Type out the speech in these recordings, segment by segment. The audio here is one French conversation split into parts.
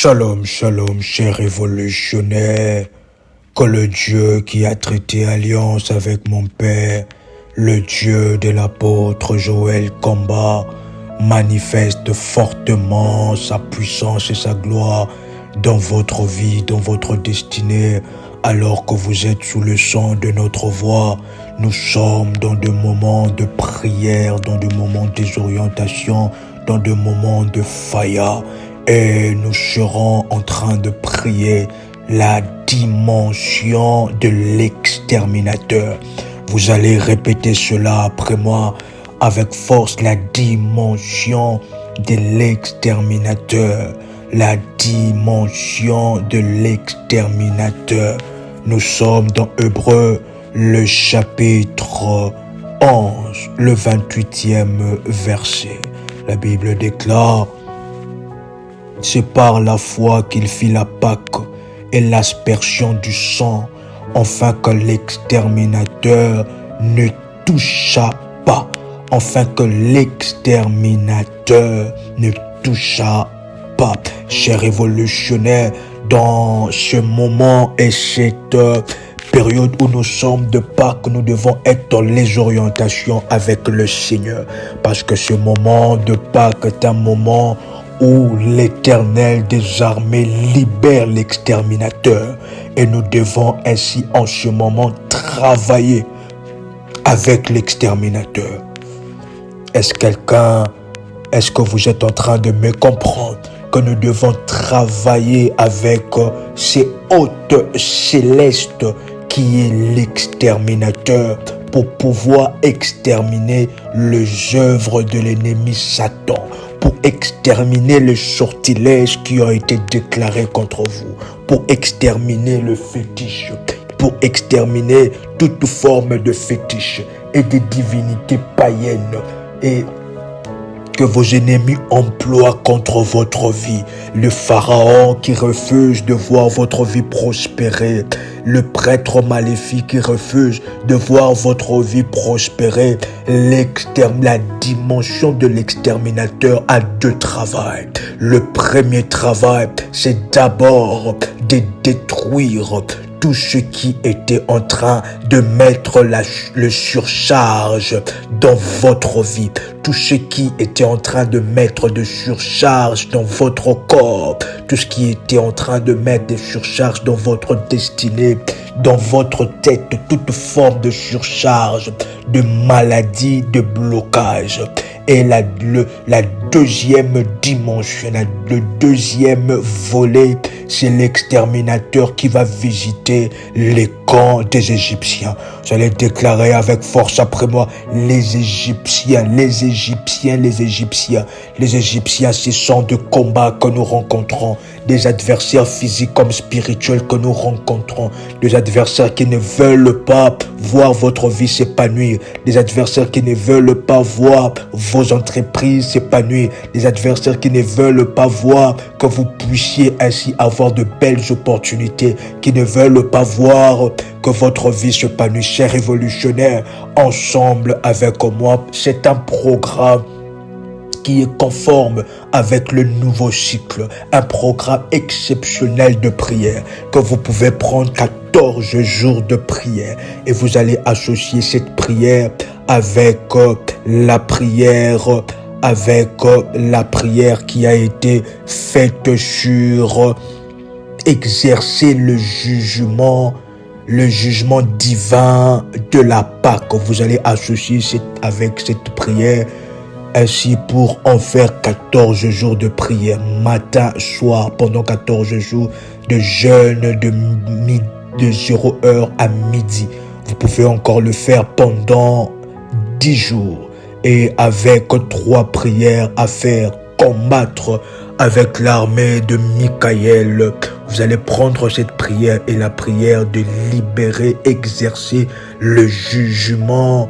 Shalom, shalom, chers révolutionnaires, que le Dieu qui a traité alliance avec mon Père, le Dieu de l'apôtre Joël Kamba, manifeste fortement sa puissance et sa gloire dans votre vie, dans votre destinée, alors que vous êtes sous le son de notre voix. Nous sommes dans des moments de prière, dans des moments de désorientation, dans des moments de faya. Et nous serons en train de prier la dimension de l'exterminateur. Vous allez répéter cela après moi avec force, la dimension de l'exterminateur. La dimension de l'exterminateur. Nous sommes dans Hébreux, le chapitre 11, le 28e verset. La Bible déclare: c'est par la foi qu'il fit la Pâque et l'aspersion du sang, afin que l'exterminateur ne toucha pas. Afin que l'exterminateur ne toucha pas. Chers révolutionnaires, dans ce moment et cette période où nous sommes de Pâques, nous devons être dans les orientations avec le Seigneur. Parce que ce moment de Pâques est un moment où l'Éternel des armées libère l'exterminateur. Et nous devons ainsi en ce moment travailler avec l'exterminateur. Est-ce que vous êtes en train de me comprendre que nous devons travailler avec ces hôtes célestes qui est l'exterminateur pour pouvoir exterminer les œuvres de l'ennemi Satan, pour exterminer les sortilèges qui ont été déclarés contre vous, pour exterminer le fétiche, pour exterminer toute forme de fétiche et de divinités païennes et que vos ennemis emploient contre votre vie. Le pharaon qui refuse de voir votre vie prospérer, le prêtre maléfique qui refuse de voir votre vie prospérer. La dimension de l'exterminateur a deux travails. Le premier travail, c'est d'abord de détruire tout ce qui était en train de mettre le surcharge dans votre vie, tout ce qui était en train de mettre de surcharge dans votre corps, tout ce qui était en train de mettre des surcharges dans votre destinée, dans votre tête, toute forme de surcharge, de maladie, de blocage. Et la deuxième dimension, le deuxième volet, c'est l'exterminateur qui va visiter les camps des Égyptiens. Vous allez déclarer avec force après moi: les Égyptiens, les Égyptiens, les Égyptiens. Les Égyptiens, ce sont des combats que nous rencontrons, des adversaires physiques comme spirituels que nous rencontrons, des adversaires qui ne veulent pas voir votre vie s'épanouir, des adversaires qui ne veulent pas voir vos entreprises s'épanouir, des adversaires qui ne veulent pas voir que vous puissiez ainsi avoir de belles opportunités, qui ne veulent pas voir que votre vie s'épanouisse. Chers révolutionnaires, ensemble avec moi, c'est un programme qui est conforme avec le nouveau cycle, un programme exceptionnel de prière que vous pouvez prendre 14 jours de prière et vous allez associer cette prière avec la prière qui a été faite sur exercer le jugement divin de la Pâque. Vous allez associer avec cette prière ainsi pour en faire 14 jours de prière, matin, soir, pendant 14 jours de jeûne de 0h à midi. Vous pouvez encore le faire pendant 10 jours et avec 3 prières à faire: combattre avec l'armée de Michael. Vous allez prendre cette prière et la prière de libérer, exercer le jugement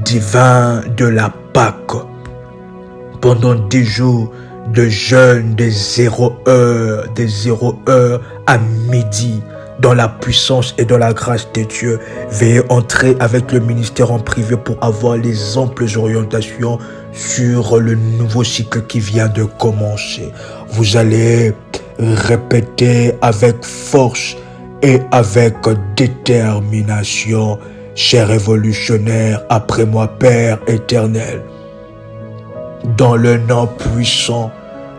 divin de la Pâque pendant 10 jours de jeûne de 0h à midi. Dans la puissance et dans la grâce de Dieu, veuillez entrer avec le ministère en privé pour avoir les amples orientations sur le nouveau cycle qui vient de commencer. Vous allez répétez avec force et avec détermination, cher révolutionnaire, après moi, Père éternel, dans le nom puissant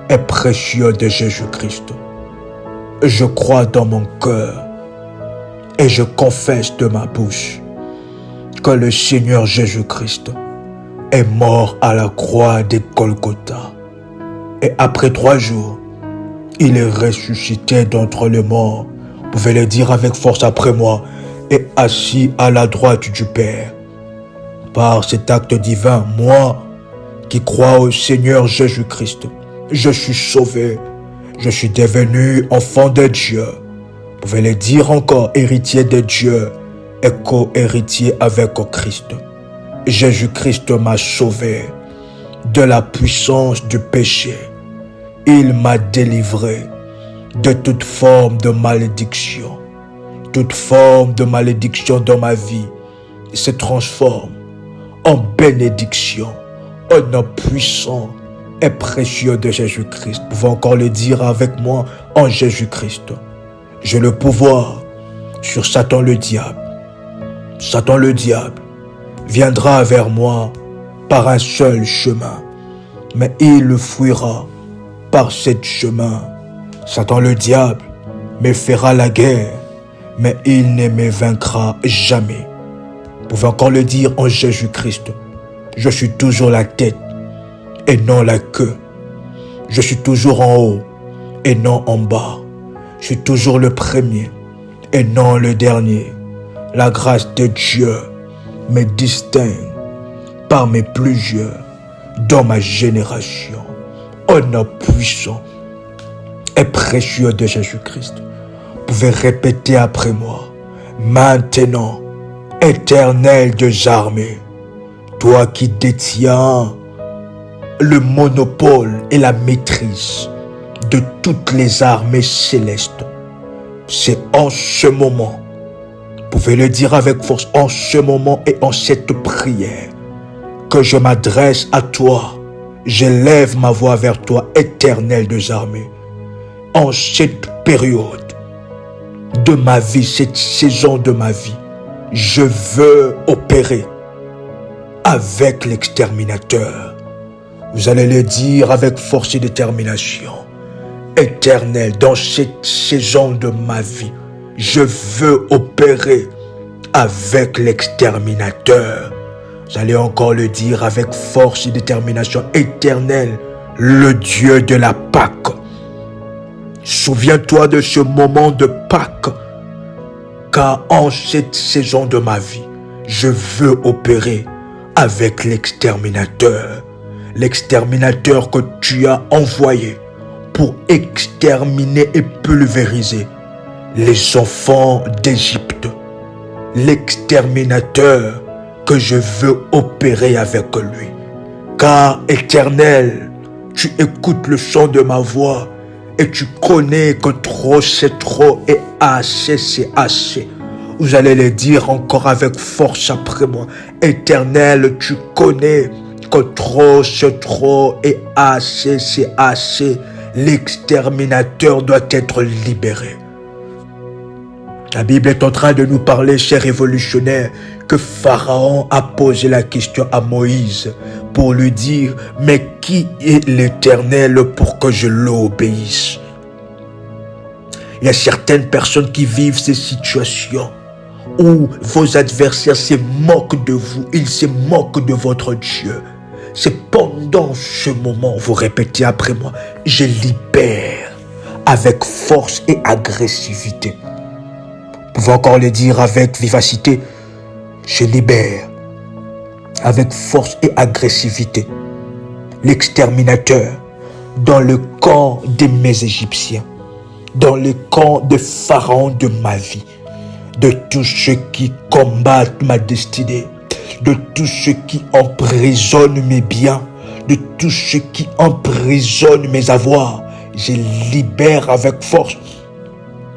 et précieux de Jésus-Christ. Je crois dans mon cœur et je confesse de ma bouche que le Seigneur Jésus-Christ est mort à la croix de Golgotha. Et après 3 jours, il est ressuscité d'entre les morts. Vous pouvez le dire avec force après moi. Et assis à la droite du Père. Par cet acte divin, moi qui crois au Seigneur Jésus-Christ, je suis sauvé. Je suis devenu enfant de Dieu. Vous pouvez le dire encore, héritier de Dieu et co-héritier avec Christ. Jésus-Christ m'a sauvé de la puissance du péché. Il m'a délivré de toute forme de malédiction. Toute forme de malédiction dans ma vie se transforme en bénédiction, au nom puissant et précieux de Jésus-Christ. Vous pouvez encore le dire avec moi en Jésus-Christ. J'ai le pouvoir sur Satan le diable. Satan le diable viendra vers moi par un seul chemin, mais il le fuira par ce chemin. Satan le diable me fera la guerre, mais il ne me vaincra jamais. Vous pouvez encore le dire en Jésus-Christ. Je suis toujours la tête et non la queue. Je suis toujours en haut et non en bas. Je suis toujours le premier et non le dernier. La grâce de Dieu me distingue parmi plusieurs dans ma génération. Au nom puissant et précieux de Jésus-Christ. Vous pouvez répéter après moi. Maintenant, Éternel des armées, toi qui détiens le monopole et la maîtrise de toutes les armées célestes, c'est en ce moment, vous pouvez le dire avec force, en ce moment et en cette prière, que je m'adresse à toi, j'élève ma voix vers toi, Éternel des armées. En cette période de ma vie, cette saison de ma vie, je veux opérer avec l'exterminateur. Vous allez le dire avec force et détermination. Éternel, dans cette saison de ma vie, je veux opérer avec l'exterminateur. Vous allez encore le dire avec force et détermination. Éternel, le Dieu de la Pâque. Souviens-toi de ce moment de Pâques, car en cette saison de ma vie, je veux opérer avec l'exterminateur. L'exterminateur que tu as envoyé pour exterminer et pulvériser les enfants d'Égypte. L'exterminateur que je veux opérer avec lui. Car Éternel, tu écoutes le son de ma voix et tu connais que trop c'est trop et assez c'est assez. Vous allez le dire encore avec force après moi. Éternel, tu connais que trop c'est trop et assez c'est assez. L'exterminateur doit être libéré. La Bible est en train de nous parler, chers révolutionnaires, que Pharaon a posé la question à Moïse pour lui dire « Mais qui est l'Éternel pour que je l'obéisse ?» Il y a certaines personnes qui vivent ces situations où vos adversaires se moquent de vous, ils se moquent de votre Dieu. C'est pendant ce moment, vous répétez après moi, je libère avec force et agressivité. Vous pouvez encore le dire avec vivacité, je libère avec force et agressivité l'exterminateur dans le camp de mes Égyptiens, dans le camp de Pharaon de ma vie, de tous ceux qui combattent ma destinée, de tous ceux qui emprisonnent mes biens, de tous ceux qui emprisonnent mes avoirs. Je libère avec force.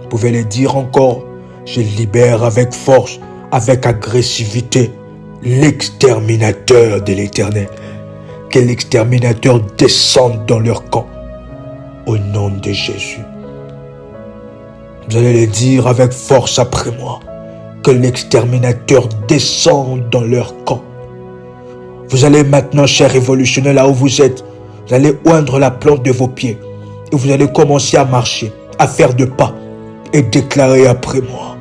Vous pouvez le dire encore. Je libère avec force, avec agressivité, l'exterminateur de l'Éternel. Que l'exterminateur descende dans leur camp. Au nom de Jésus. Vous allez le dire avec force après moi. Que l'exterminateur descende dans leur camp. Vous allez maintenant, chers révolutionnaires, là où vous êtes, vous allez oindre la plante de vos pieds. Et vous allez commencer à marcher, à faire de pas. Et déclarer après moi.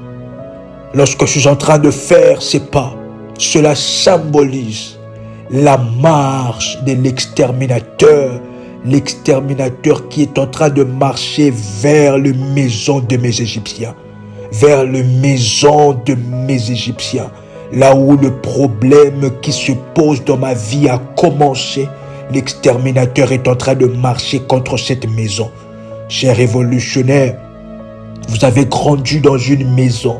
Lorsque je suis en train de faire ces pas, cela symbolise la marche de l'exterminateur. L'exterminateur qui est en train de marcher vers les maisons de mes Égyptiens. Vers les maisons de mes Égyptiens. Là où le problème qui se pose dans ma vie a commencé, l'exterminateur est en train de marcher contre cette maison. Chers révolutionnaires, vous avez grandi dans une maison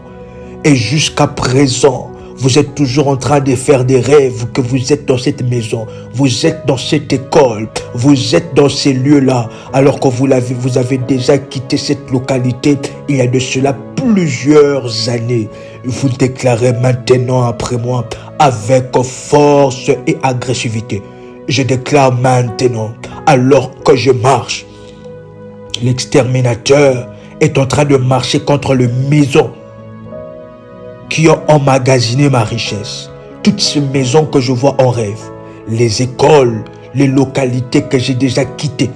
et jusqu'à présent, vous êtes toujours en train de faire des rêves que vous êtes dans cette maison, vous êtes dans cette école, vous êtes dans ces lieux-là, alors que vous avez déjà quitté cette localité il y a de cela plusieurs années. Vous déclarez maintenant après moi avec force et agressivité. Je déclare maintenant, alors que je marche, l'exterminateur est en train de marcher contre les maisons qui ont emmagasiné ma richesse. Toutes ces maisons que je vois en rêve, les écoles, les localités que j'ai déjà quittées,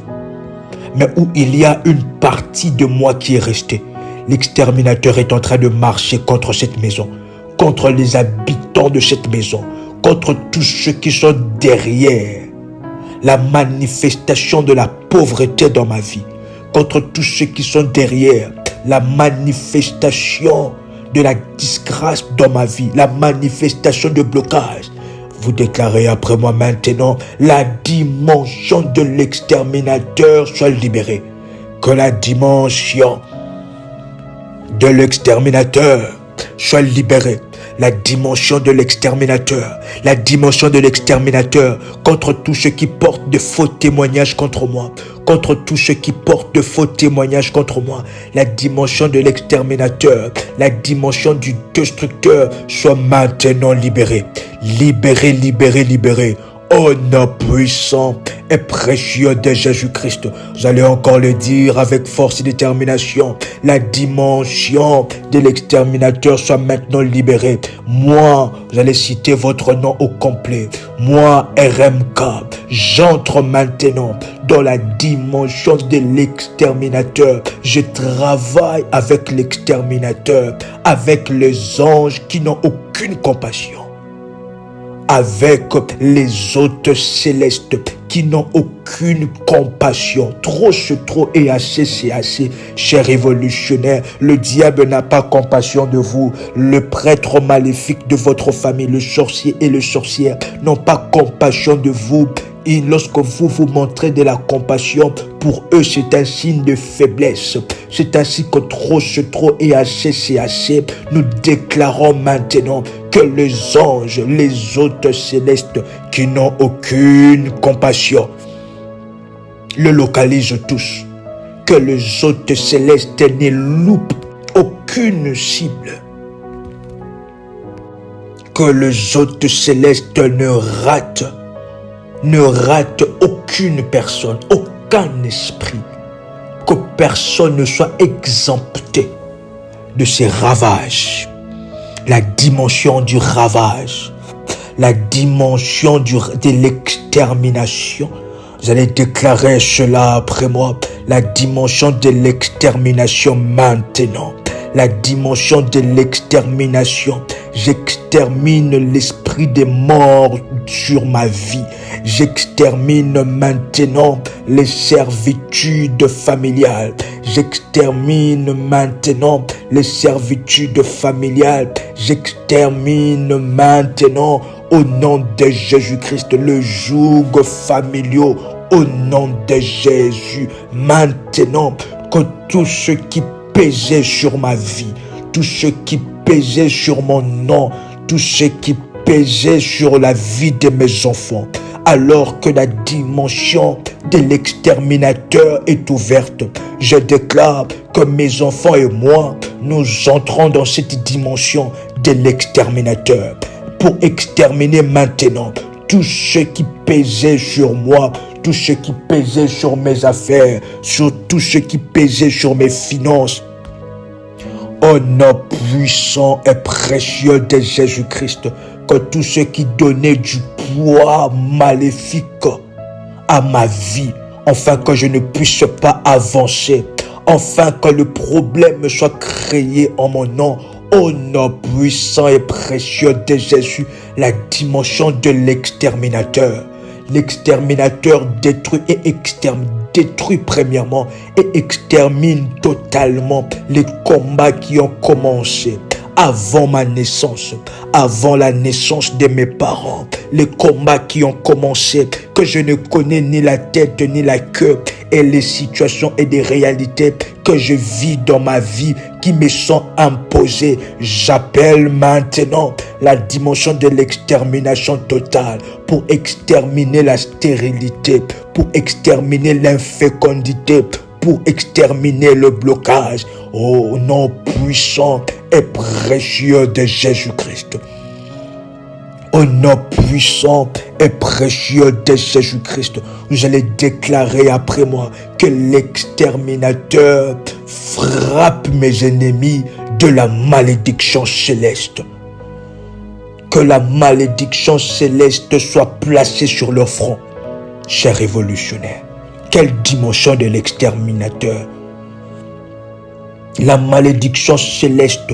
mais où il y a une partie de moi qui est restée. L'exterminateur est en train de marcher contre cette maison, contre les habitants de cette maison, contre tous ceux qui sont derrière la manifestation de la pauvreté dans ma vie, contre tous ceux qui sont derrière la manifestation de la disgrâce dans ma vie, la manifestation de blocage. Vous déclarez après moi maintenant, la dimension de l'exterminateur soit libérée. Que la dimension de l'exterminateur soit libérée. La dimension de l'exterminateur, la dimension de l'exterminateur contre tous ceux qui portent de faux témoignages contre moi, contre tous ceux qui portent de faux témoignages contre moi, la dimension de l'exterminateur, la dimension du destructeur soit maintenant libérée. Libérée, libérée, libérée. Au nom puissant et précieux de Jésus-Christ, vous allez encore le dire avec force et détermination. La dimension de l'exterminateur soit maintenant libérée. Moi, vous allez citer votre nom au complet. Moi, RMK, j'entre maintenant dans la dimension de l'exterminateur. Je travaille avec l'exterminateur, avec les anges qui n'ont aucune compassion, avec les hôtes célestes qui n'ont aucune compassion. Trop c'est trop et assez c'est assez. Chers révolutionnaires, le diable n'a pas compassion de vous. Le prêtre maléfique de votre famille, le sorcier et le sorcière n'ont pas compassion de vous. Et lorsque vous vous montrez de la compassion, pour eux c'est un signe de faiblesse. C'est ainsi que trop c'est trop et assez c'est assez. Nous déclarons maintenant que les anges, les hôtes célestes qui n'ont aucune compassion, le localisent tous. Que les hôtes célestes ne loupent aucune cible. Que les hôtes célestes ne rate aucune personne, aucun esprit, que personne ne soit exempté de ces ravages. La dimension du ravage, la dimension de l'extermination. Vous allez déclarer cela après moi. La dimension de l'extermination maintenant. La dimension de l'extermination. J'extermine l'esprit des morts sur ma vie. J'extermine maintenant les servitudes familiales. J'extermine maintenant les servitudes familiales. J'extermine maintenant au nom de Jésus-Christ le joug familial. Au nom de Jésus, maintenant que tout ce qui pesait sur ma vie, tout ce qui pesait sur mon nom, tout ce qui pesait sur la vie de mes enfants, alors que la dimension de l'exterminateur est ouverte, je déclare que mes enfants et moi, nous entrons dans cette dimension de l'exterminateur pour exterminer maintenant tout ce qui pesait sur moi, tout ce qui pesait sur mes affaires, sur tout ce qui pesait sur mes finances. Au nom puissant et précieux de Jésus-Christ, que tout ce qui donnait du poids maléfique à ma vie, afin que je ne puisse pas avancer, afin que le problème soit créé en mon nom, au nom puissant et précieux de Jésus, la dimension de l'exterminateur. L'exterminateur détruit et extermine, détruit premièrement et extermine totalement les combats qui ont commencé avant ma naissance, avant la naissance de mes parents, les combats qui ont commencé, que je ne connais ni la tête ni la queue, et les situations et des réalités que je vis dans ma vie qui me sont imposées. J'appelle maintenant la dimension de l'extermination totale pour exterminer la stérilité, pour exterminer l'infécondité, pour exterminer le blocage. Au nom puissant et précieux de Jésus-Christ. Au nom puissant et précieux de Jésus-Christ, vous allez déclarer après moi que l'exterminateur frappe mes ennemis de la malédiction céleste. Que la malédiction céleste soit placée sur leur front. Chers révolutionnaires, quelle dimension de l'exterminateur? La malédiction céleste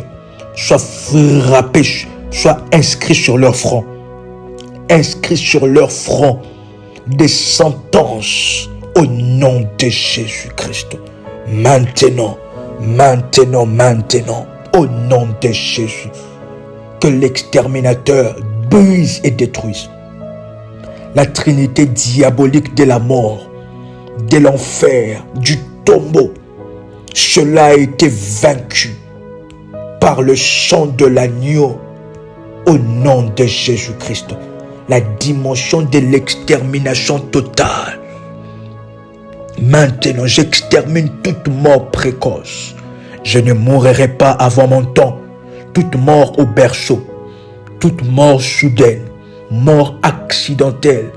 soit frappée, soit inscrite sur leur front. Inscrit sur leur front des sentences au nom de Jésus-Christ. Maintenant, au nom de Jésus, que l'exterminateur brise et détruise la trinité diabolique de la mort, de l'enfer, du tombeau. Cela a été vaincu par le sang de l'agneau au nom de Jésus-Christ. La dimension de l'extermination totale. Maintenant, j'extermine toute mort précoce. Je ne mourrai pas avant mon temps. Toute mort au berceau, toute mort soudaine, mort accidentelle,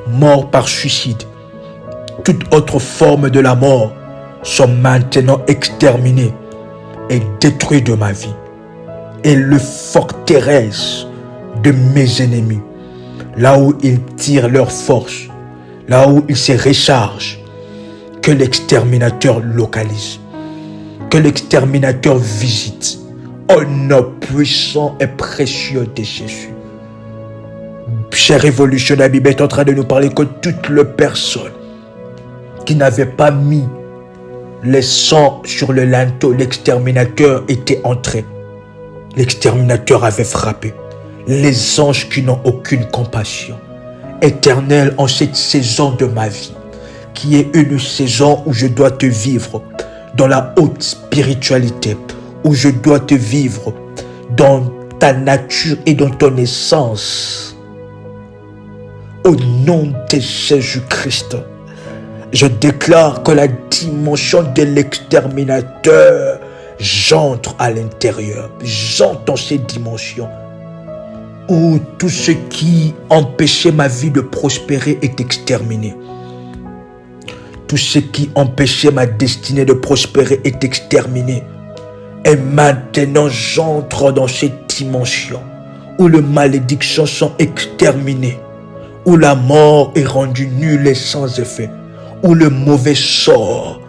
mort par suicide, toute autre forme de la mort sont maintenant exterminés et détruits de ma vie. Et le forteresse de mes ennemis, là où ils tirent leur force, là où ils se rechargent, que l'exterminateur localise, que l'exterminateur visite, au nom puissant et précieux de Jésus. Cher révolutionnaire, la Bible est en train de nous parler que toutes les personnes qui n'avaient pas mis le sang sur le linteau, l'exterminateur était entré. L'exterminateur avait frappé. Les anges qui n'ont aucune compassion. Éternel, en cette saison de ma vie, qui est une saison où je dois te vivre dans la haute spiritualité, où je dois te vivre dans ta nature et dans ton essence. Au nom de Jésus-Christ, je déclare que la dimension de l'exterminateur, j'entre à l'intérieur, j'entre dans ces dimensions où tout ce qui empêchait ma vie de prospérer est exterminé. Tout ce qui empêchait ma destinée de prospérer est exterminé. Et maintenant, j'entre dans cette dimension où les malédictions sont exterminées, où la mort est rendue nulle et sans effet, où le mauvais sort,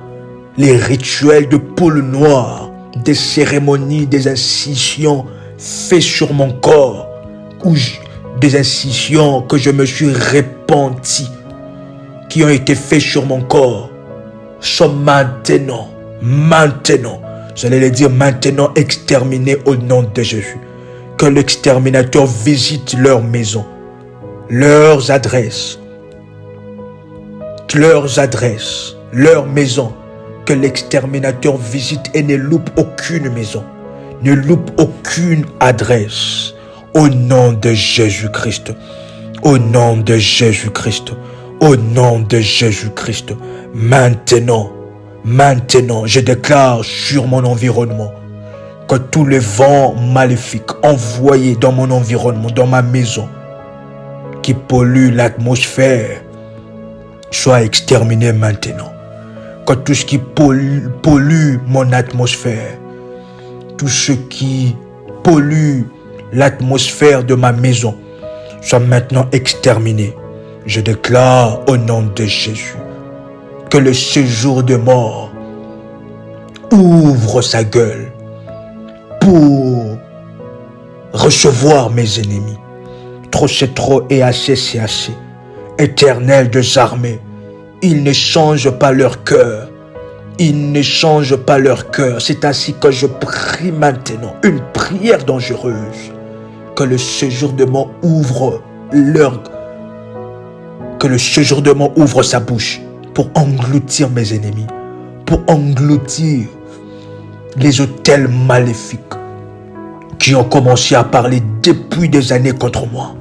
les rituels de poule noire, des cérémonies, des incisions faites sur mon corps, ou des incisions que je me suis repenti, qui ont été faites sur mon corps, sont maintenant, j'allais le dire maintenant, exterminés au nom de Jésus. Que l'exterminateur visite leur maison, leurs adresses, leur maison. Que l'exterminateur visite et ne loupe aucune maison, ne loupe aucune adresse. Au nom de Jésus-Christ, au nom de Jésus-Christ, au nom de Jésus-Christ. Maintenant, je déclare sur mon environnement que tous les vents maléfiques envoyés dans mon environnement, dans ma maison, qui polluent l'atmosphère, soient exterminés maintenant. Que tout ce qui pollue mon atmosphère, tout ce qui pollue l'atmosphère de ma maison soit maintenant exterminé. Je déclare au nom de Jésus que le séjour de mort ouvre sa gueule pour recevoir mes ennemis. Trop c'est trop et assez c'est assez. Éternel des armées, ils ne changent pas leur cœur. Ils ne changent pas leur cœur. C'est ainsi que je prie maintenant une prière dangereuse. Que le séjour de mort ouvre que le séjour de mort ouvre sa bouche pour engloutir mes ennemis, pour engloutir les autels maléfiques qui ont commencé à parler depuis des années contre moi.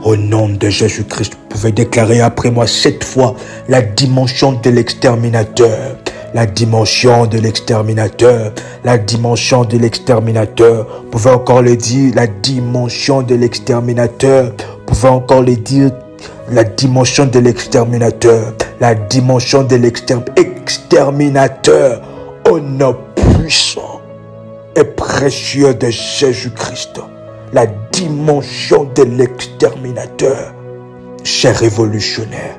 Au nom de Jésus-Christ, vous pouvez déclarer après moi 7 fois la dimension de l'exterminateur. La dimension de l'exterminateur, la dimension de l'exterminateur. Vous pouvez encore le dire, la dimension de l'exterminateur. Vous pouvez encore le dire, la dimension de l'exterminateur. La dimension de l'exterminateur. Au nom puissant et précieux de Jésus-Christ. La dimension de l'exterminateur. Chers révolutionnaires,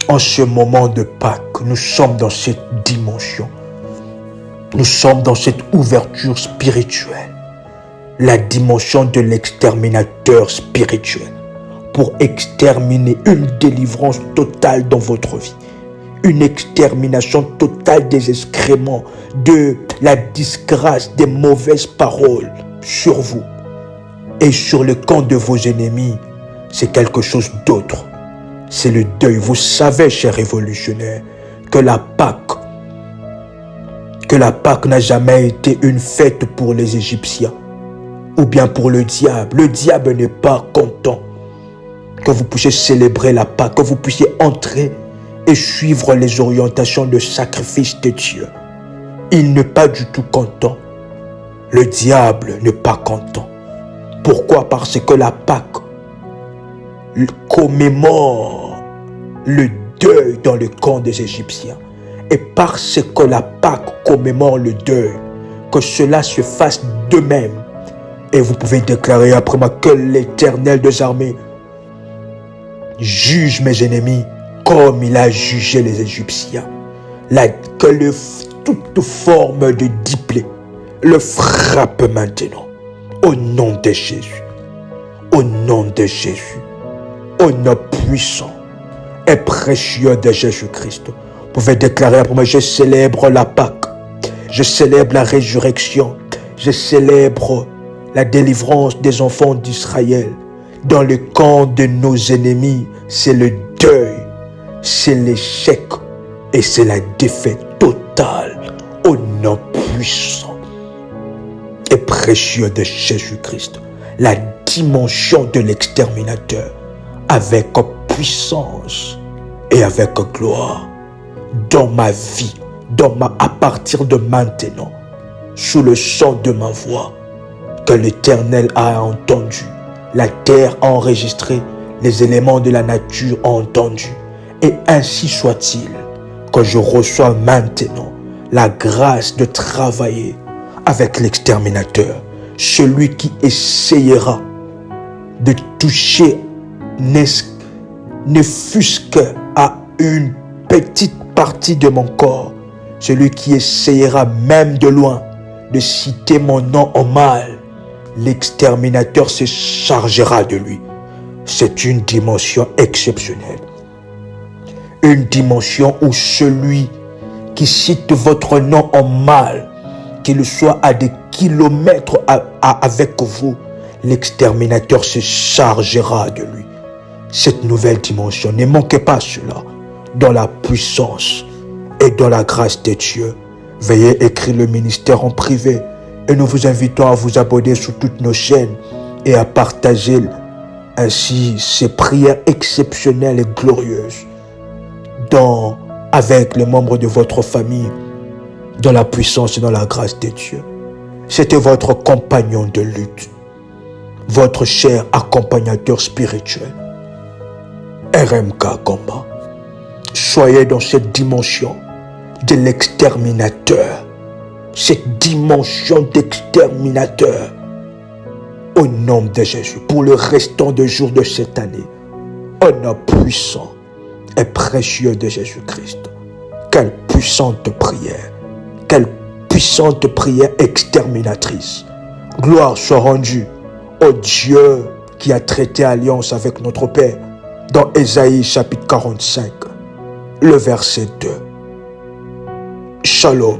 en ce moment de Pâques, nous sommes dans cette dimension. Nous sommes dans cette ouverture spirituelle. La dimension de l'exterminateur spirituel. Pour exterminer une délivrance totale dans votre vie. Une extermination totale des excréments, de la disgrâce, des mauvaises paroles sur vous. Et sur le camp de vos ennemis, c'est quelque chose d'autre. C'est le deuil. Vous savez, chers révolutionnaires, que la Pâque n'a jamais été une fête pour les Égyptiens ou bien pour le diable. Le diable n'est pas content que vous puissiez célébrer la Pâque, que vous puissiez entrer et suivre les orientations de sacrifice de Dieu. Il n'est pas du tout content. Le diable n'est pas content. Pourquoi? Parce que la Pâque commémore le deuil dans le camp des Égyptiens. Et parce que la Pâque commémore le deuil, que cela se fasse de même. Et vous pouvez déclarer après moi que l'Éternel des armées juge mes ennemis comme il a jugé les Égyptiens. Que toute forme de diplé le frappe maintenant. Au nom de Jésus. Au nom de Jésus. Au nom puissant et précieux de Jésus-Christ. Vous pouvez déclarer après moi, je célèbre la Pâque. Je célèbre la résurrection. Je célèbre la délivrance des enfants d'Israël. Dans le camp de nos ennemis, c'est le deuil, c'est l'échec et c'est la défaite totale. Au nom puissant et précieux de Jésus-Christ. La dimension de l'exterminateur avec puissance et avec gloire dans ma vie, à partir de maintenant, sous le son de ma voix, que l'Éternel a entendu, la terre a enregistré, les éléments de la nature ont entendu, et ainsi soit-il, que je reçois maintenant la grâce de travailler avec l'exterminateur, celui qui essayera de toucher ne fût-ce qu'à une petite partie de mon corps, celui qui essayera même de loin de citer mon nom en mal, l'exterminateur se chargera de lui. C'est une dimension exceptionnelle. Une dimension où celui qui cite votre nom en mal, qu'il soit à des kilomètres avec vous, l'exterminateur se chargera de lui. Cette nouvelle dimension, ne manquez pas cela, dans la puissance et dans la grâce de Dieu. Veuillez écrire le ministère en privé et nous vous invitons à vous abonner sur toutes nos chaînes et à partager ainsi ces prières exceptionnelles et glorieuses avec les membres de votre famille, dans la puissance et dans la grâce de Dieu. C'était votre compagnon de lutte, votre cher accompagnateur spirituel, RMK Combat. Soyez dans cette dimension de l'exterminateur. cette dimension d'exterminateur au nom de Jésus pour le restant des jours de cette année. Au nom puissant et précieux de Jésus-Christ. Quelle puissante prière. Quelle puissante prière exterminatrice. Gloire soit rendue au Dieu qui a traité alliance avec notre Père dans Ésaïe chapitre 45, le verset 2. Shalom.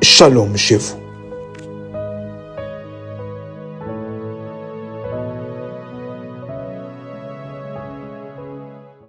Shalom chez vous.